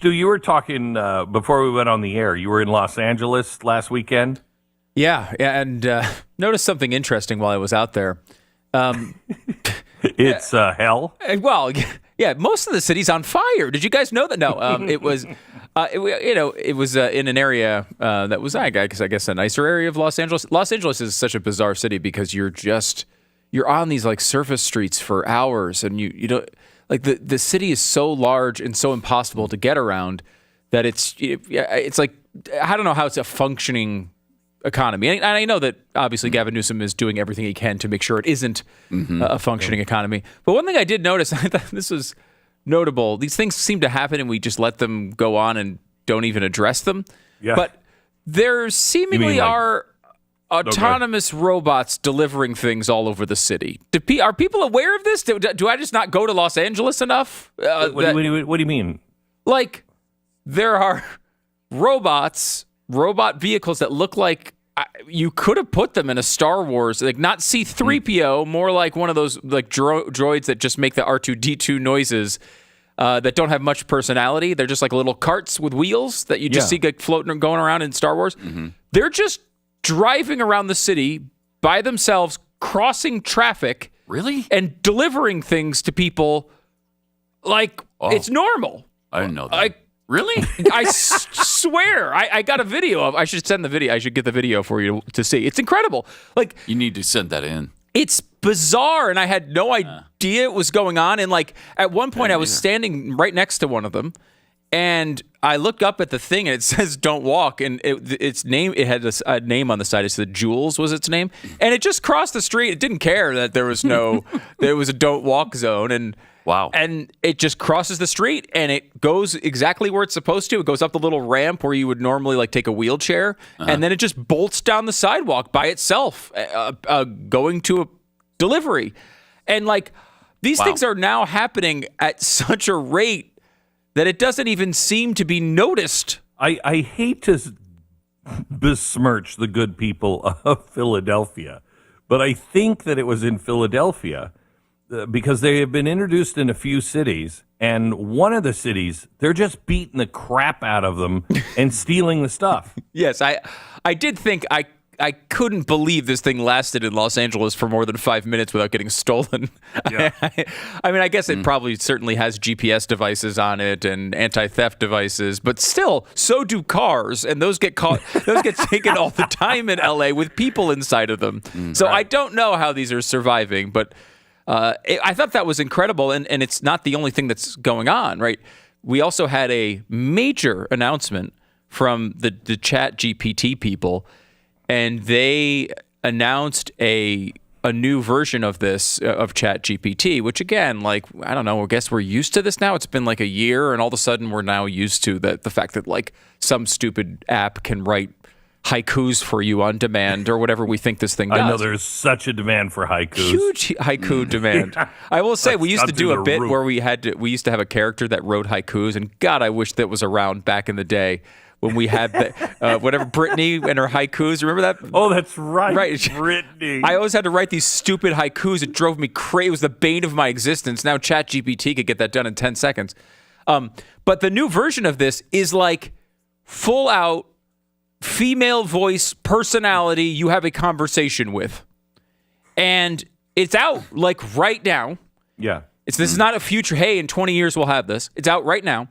Stu, you were talking before we went on the air. You were in Los Angeles last weekend. Yeah, and noticed something interesting while I was out there. It's hell. Well, yeah, most of the city's on fire. Did you guys know that? No, it was, it was in an area that was, I guess, a nicer area of Los Angeles. Los Angeles is such a bizarre city because you're on these like surface streets for hours, and you don't like the city is so large and so impossible to get around that it's like I don't know how it's a functioning economy. And I know that obviously Gavin Newsom is doing everything he can to make sure it isn't a functioning economy. But one thing I did notice, I thought this was notable. These things seem to happen and we just let them go on and don't even address them. Yeah. But there seemingly are autonomous robots delivering things all over the city. Are people aware of this? Do I just not go to Los Angeles enough? What do you mean? Like, there are robot vehicles that look like you could have put them in a Star Wars, like not C-3PO, more like one of those like droids that just make the R2-D2 noises that don't have much personality. They're just like little carts with wheels that you just see like floating and going around in Star Wars. They're just driving around the city by themselves, crossing traffic, really, and delivering things to people like it's normal. I didn't know that. Really? I swear. I got a video of. I should send the video. I should get the video for you to see. It's incredible. Like, you need to send that in. It's bizarre, and I had no idea it was going on. And like at one point, I was standing right next to one of them, and I looked up at the thing, and it says "Don't walk," and its name. It had a name on the side. It said Jules was its name, and it just crossed the street. It didn't care that there was there was a "Don't walk" zone, and. Wow. And it just crosses the street and it goes exactly where it's supposed to. It goes up the little ramp where you would normally like take a wheelchair. And then it just bolts down the sidewalk by itself, going to a delivery. And like these things are now happening at such a rate that it doesn't even seem to be noticed. I hate to besmirch the good people of Philadelphia, but I think that it was in Philadelphia because they have been introduced in a few cities, and one of the cities, they're just beating the crap out of them and stealing the stuff. Yes, I did think I couldn't believe this thing lasted in Los Angeles for more than 5 minutes without getting stolen. Yeah. I mean, I guess it probably certainly has GPS devices on it and anti-theft devices, but still, so do cars, and those get caught. Those get taken all the time in LA with people inside of them. So I don't know how these are surviving, but I thought that was incredible, and it's not the only thing that's going on, right? We also had a major announcement from the ChatGPT people, and they announced a new version of this, of ChatGPT, which again, like, I don't know, I guess we're used to this now. It's been like a year, and all of a sudden we're now used to the fact that like some stupid app can write haikus for you on demand or whatever we think this thing does. I know there's such a demand for haikus. Huge haiku demand. I will say we used to do a bit where we used to have a character that wrote haikus, and God, I wish that was around back in the day when we had whatever Brittany and her haikus. Remember that? Oh, that's right. Right. Brittany. I always had to write these stupid haikus. It drove me crazy. It was the bane of my existence. Now ChatGPT could get that done in 10 seconds. But the new version of this is like full out female voice personality you have a conversation with. And it's out like right now. Yeah. This is not a future, hey, in 20 years we'll have this. It's out right now.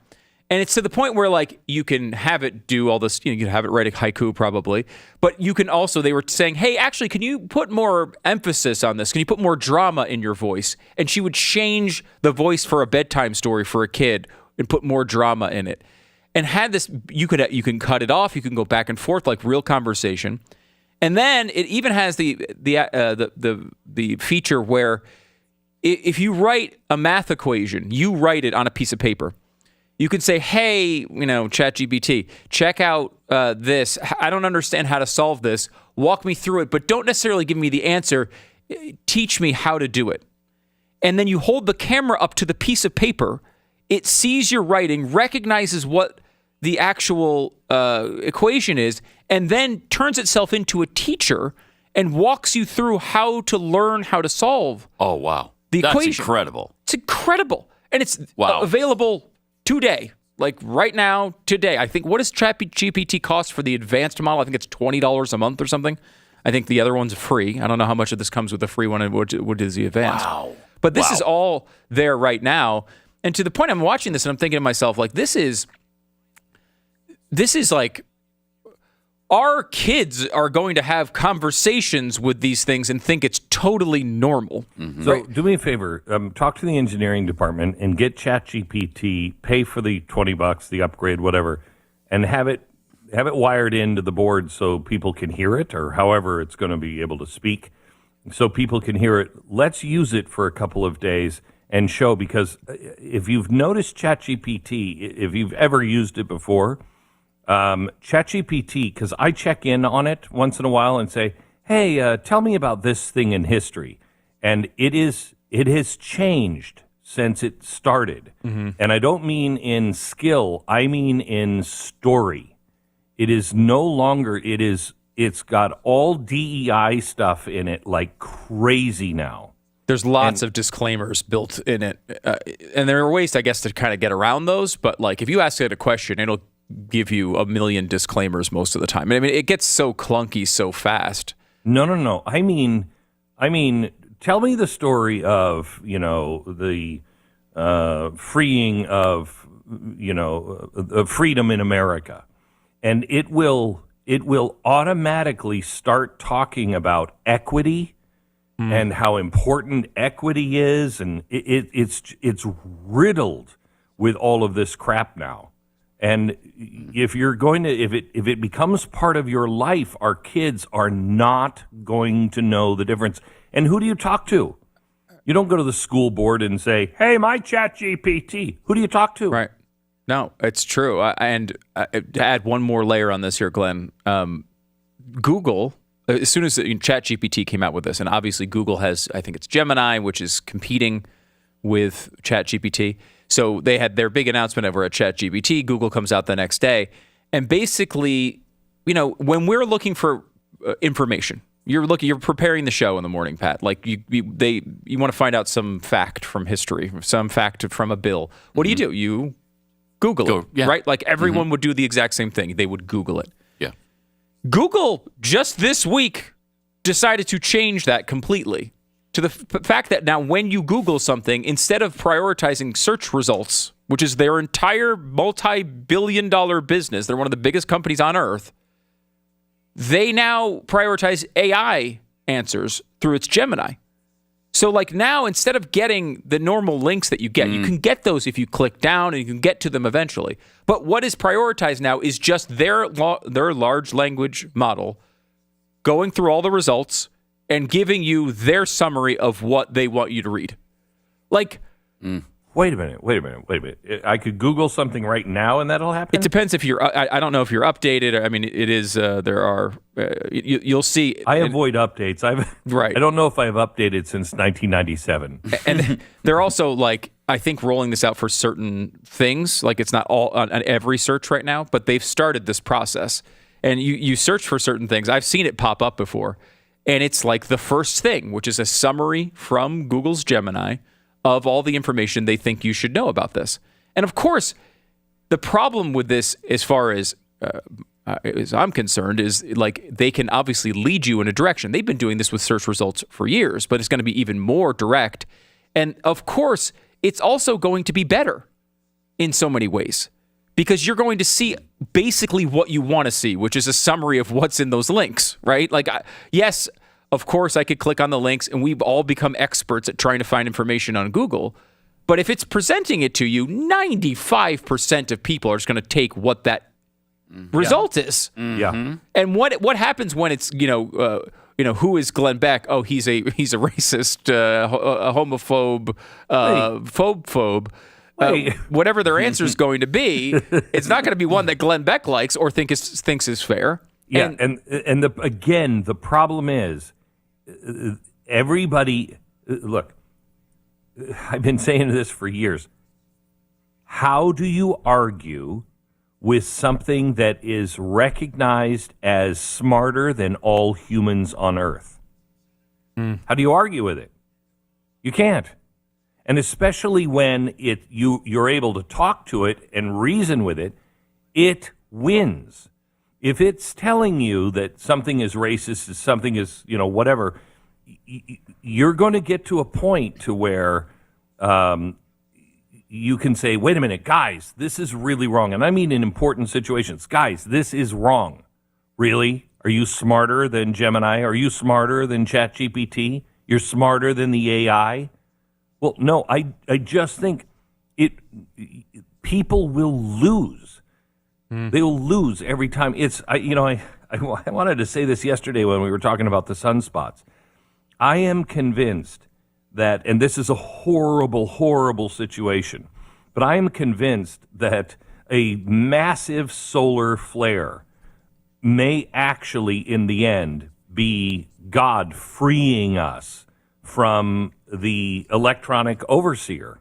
And it's to the point where like you can have it do all this, you can have it write a haiku probably, but you can also, they were saying, hey, actually, can you put more emphasis on this? Can you put more drama in your voice? And she would change the voice for a bedtime story for a kid and put more drama in it. And had this, you can cut it off. You can go back and forth like real conversation, and then it even has the feature where if you write a math equation, you write it on a piece of paper. You can say, "Hey, ChatGPT, check out this. I don't understand how to solve this. Walk me through it, but don't necessarily give me the answer. Teach me how to do it." And then you hold the camera up to the piece of paper. It sees your writing, recognizes what the actual equation is, and then turns itself into a teacher and walks you through how to learn how to solve. Oh, wow. The That's equation. Incredible. It's incredible. And it's available today. Like right now, today, I think, what does ChatGPT cost for the advanced model? I think it's $20 a month or something. I think the other one's free. I don't know how much of this comes with the free one and what is the advanced. Wow. But this is all there right now. And to the point, I'm watching this and I'm thinking to myself, like, this is like, our kids are going to have conversations with these things and think it's totally normal. Mm-hmm. So do me a favor, talk to the engineering department and get ChatGPT, pay for the $20, the upgrade, whatever, and have it wired into the board so people can hear it, or however it's going to be able to speak, so people can hear it. Let's use it for a couple of days and show, because if you've noticed ChatGPT, if you've ever used it before, ChatGPT, because I check in on it once in a while and say, hey, tell me about this thing in history. And it has changed since it started. Mm-hmm. And I don't mean in skill, I mean in story. It is no longer, it's got all DEI stuff in it like crazy now. There's lots of disclaimers built in it. And there are ways, I guess, to kind of get around those. But like if you ask it a question, it'll give you a million disclaimers most of the time. I mean, it gets so clunky so fast. No. I mean, tell me the story of, the freeing of, freedom in America. And it will automatically start talking about equity and how important equity is. And it's riddled with all of this crap now. And if you're going to, if it becomes part of your life, our kids are not going to know the difference. And who do you talk to? You don't go to the school board and say, "Hey, my ChatGPT." Who do you talk to? Right. No, it's true. And to add one more layer on this here, Glenn, Google, as soon as ChatGPT came out with this, and obviously Google has, I think it's Gemini, which is competing with ChatGPT. So they had their big announcement over at ChatGPT. Google comes out the next day. And basically, when we're looking for information, you're preparing the show in the morning, Pat. Like you want to find out some fact from history, some fact from a bill. What do? You Google it, yeah. right? Like everyone would do the exact same thing. They would Google it. Yeah. Google just this week decided to change that completely. To the fact that now when you Google something, instead of prioritizing search results, which is their entire multi-billion-dollar business, they're one of the biggest companies on earth, they now prioritize AI answers through its Gemini. So like now, instead of getting the normal links that you get, you can get those if you click down and you can get to them eventually. But what is prioritized now is just their large language model going through all the results and giving you their summary of what they want you to read. Like, Wait a minute. I could Google something right now and that'll happen? It depends if you're, I don't know if you're updated. I mean, it is, there are, you'll see. I avoid updates. Right. I don't know if I have updated since 1997. And they're also like, I think rolling this out for certain things, like it's not all on every search right now, but they've started this process. And you search for certain things. I've seen it pop up before. And it's like the first thing, which is a summary from Google's Gemini of all the information they think you should know about this. And of course, the problem with this, as far as I'm concerned, is like they can obviously lead you in a direction. They've been doing this with search results for years, but it's going to be even more direct. And of course, it's also going to be better in so many ways, because you're going to see basically what you want to see, which is a summary of what's in those links, right? Like, yes, of course, I could click on the links, and we've all become experts at trying to find information on Google. But if it's presenting it to you, 95% of people are just going to take what that result is. Yeah. And what happens when it's who is Glenn Beck? Oh, he's a racist, a homophobe, phobe. Whatever their answer is going to be, it's not going to be one that Glenn Beck likes or thinks is fair. Yeah, and the problem is everybody. Look, I've been saying this for years. How do you argue with something that is recognized as smarter than all humans on Earth? How do you argue with it? You can't. And especially when you're able to talk to it and reason with it, it wins. If it's telling you that something is racist, something is, whatever, you're going to get to a point to where you can say, wait a minute, guys, this is really wrong. And I mean in important situations. Guys, this is wrong. Really? Are you smarter than Gemini? Are you smarter than ChatGPT? You're smarter than the AI? Well, no, I just think people will lose. They'll lose every time. I wanted to say this yesterday when we were talking about the sunspots. I am convinced that, and this is a horrible, horrible situation, but I am convinced that a massive solar flare may actually, in the end, be God freeing us from the electronic overseer.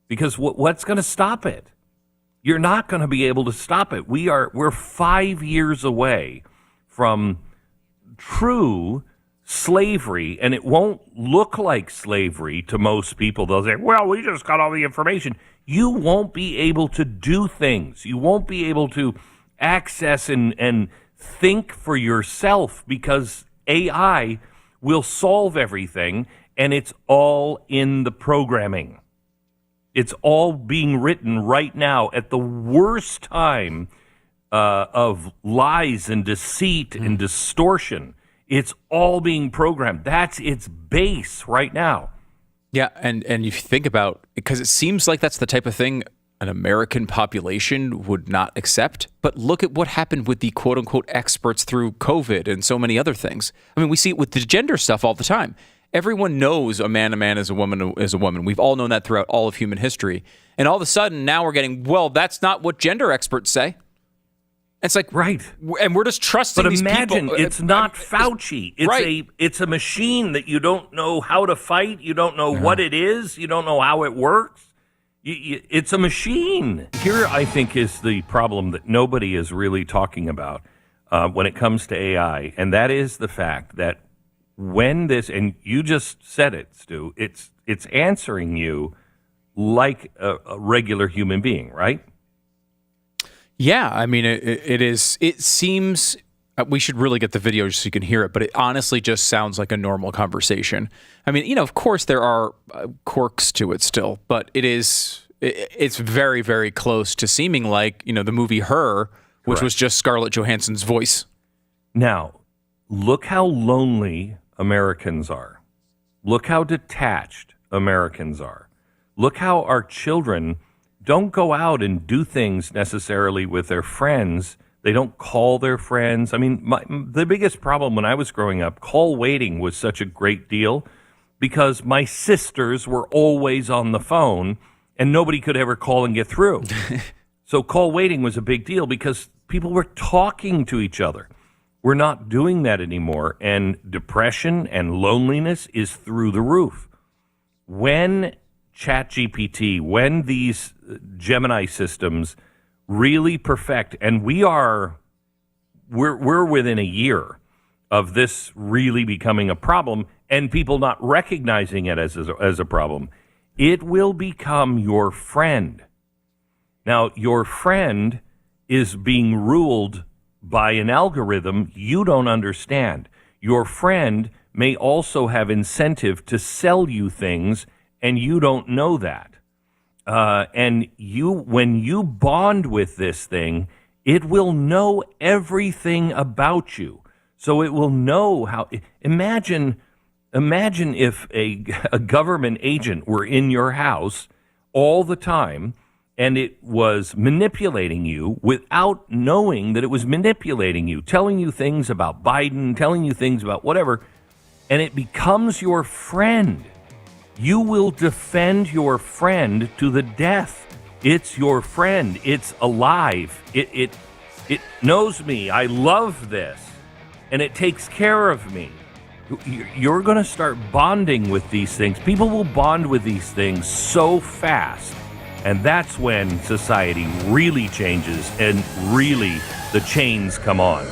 Because what's going to stop it? You're not going to be able to stop it. We're 5 years away from true slavery, and it won't look like slavery to most people. They'll say, well, we just got all the information. You won't be able to do things. You won't be able to access and think for yourself because AI will solve everything, and it's all in the programming. It's all being written right now at the worst time of lies and deceit and distortion. It's all being programmed. That's its base right now. Yeah, and you think about, because it seems like that's the type of thing an American population would not accept. But look at what happened with the quote-unquote experts through COVID and so many other things. I mean, we see it with the gender stuff all the time. Everyone knows a man is a woman is a woman. We've all known that throughout all of human history. And all of a sudden, now we're getting, well, that's not what gender experts say. It's like, right. And we're just trusting these people. But imagine, it's not Fauci. It's a machine that you don't know how to fight. You don't know what it is. You don't know how it works. It's a machine. Here, I think, is the problem that nobody is really talking about when it comes to AI, and that is the fact that when this, and you just said it, Stu, it's answering you like a regular human being, right? Yeah, I mean, it seems, we should really get the video just so you can hear it, but it honestly just sounds like a normal conversation. I mean, of course there are quirks to it still, but it's very, very close to seeming like, the movie Her, which Correct. was just Scarlett Johansson's voice. Now, look how lonely Americans are. Look how detached Americans are. Look how our children don't go out and do things necessarily with their friends. They don't call their friends. I mean, the biggest problem when I was growing up, call waiting was such a great deal because my sisters were always on the phone and nobody could ever call and get through. So call waiting was a big deal because people were talking to each other. We're not doing that anymore, and depression and loneliness is through the roof. When ChatGPT, when these Gemini systems really perfect, and we're within a year of this really becoming a problem and people not recognizing it as a problem, it will become your friend. Now, your friend is being ruled by an algorithm you don't understand. Your friend may also have incentive to sell you things, and you don't know that. And when you bond with this thing, it will know everything about you. So it will know how. Imagine if a government agent were in your house all the time, and it was manipulating you without knowing that it was manipulating you, telling you things about Biden, telling you things about whatever, and it becomes your friend. You will defend your friend to the death. It's your friend. It's alive. It knows me. I love this. And it takes care of me. You're going to start bonding with these things. People will bond with these things so fast. And that's when society really changes and really the chains come on.